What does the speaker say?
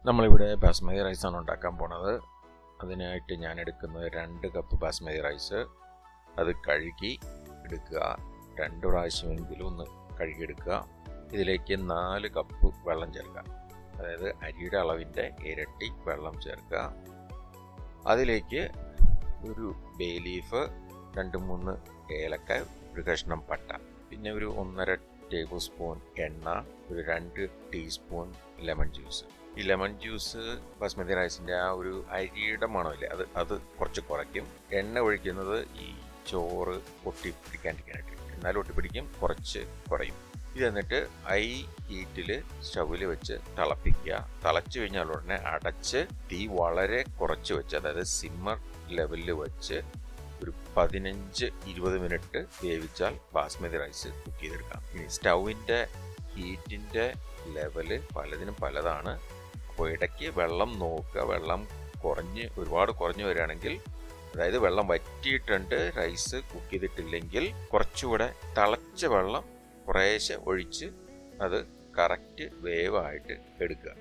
നമ്മളിവിടെ ബാസ്മതി റൈസാണ് ഉണ്ടാക്കാൻ പോണത്. അതിനായിട്ട് ഞാൻ എടുക്കുന്നത് 2 കപ്പ് ബാസ്മതി റൈസ്. അത് കഴുകി എടുക്കുക, 2 പ്രാവശ്യമെങ്കിലും ഒന്ന് കഴുകിയെടുക്കുക. ഇതിലേക്ക് 4 കപ്പ് വെള്ളം ചേർക്കുക, അതായത് അരിയുടെ അളവിൻ്റെ ഇരട്ടി വെള്ളം ചേർക്കുക. അതിലേക്ക് ഒരു ബേ ലീഫ്, 2-3 ഏലക്ക, ഒരു കഷ്ണം പട്ട, പിന്നെ ഒരു 1.5 ടേബിൾ സ്പൂൺ എണ്ണ, ഒരു 2 ടീസ്പൂൺ ലെമൺ ജ്യൂസ്. ഈ ലെമൺ ജ്യൂസ് ബാസ്മതി റൈസിൻ്റെ ആ ഒരു അരിയുടെ മണമില്ലേ, അത് കുറച്ച് കുറയ്ക്കും. എണ്ണ ഒഴിക്കുന്നത് ഈ ചോറ് ഒട്ടിപ്പിടിക്കാണ്ടിരിക്കാനായിട്ട്, എന്നാലും ഒട്ടിപ്പിടിക്കും, കുറച്ച് കുറയും. ഇത് എന്നിട്ട് ഹൈ ഹീറ്റിൽ സ്റ്റൗവിൽ വെച്ച് തിളപ്പിക്കുക. തിളച്ച് കഴിഞ്ഞാൽ ഉടനെ അടച്ച് തീ വളരെ കുറച്ച് വെച്ച്, അതായത് സിമ്മർ ലെവലിൽ വെച്ച് ഒരു 15-20 മിനിറ്റ് വേവിച്ചാൽ ബാസ്മതി റൈസ് കുക്ക് ചെയ്തെടുക്കാം. ഇനി സ്റ്റൗവിൻ്റെ ഹീറ്റിൻ്റെ ലെവല് പലതിനും പലതാണ്. അപ്പോൾ ഇടയ്ക്ക് വെള്ളം നോക്കുക. വെള്ളം ഒരുപാട് കുറഞ്ഞു വരികയാണെങ്കിൽ, അതായത് വെള്ളം വറ്റിയിട്ടുണ്ട്, റൈസ് കുക്ക് ചെയ്തിട്ടില്ലെങ്കിൽ, കുറച്ചുകൂടെ തിളച്ച വെള്ളം കുറേശ്ശെ ഒഴിച്ച് അത് കറക്റ്റ് വേവായിട്ട് എടുക്കുക.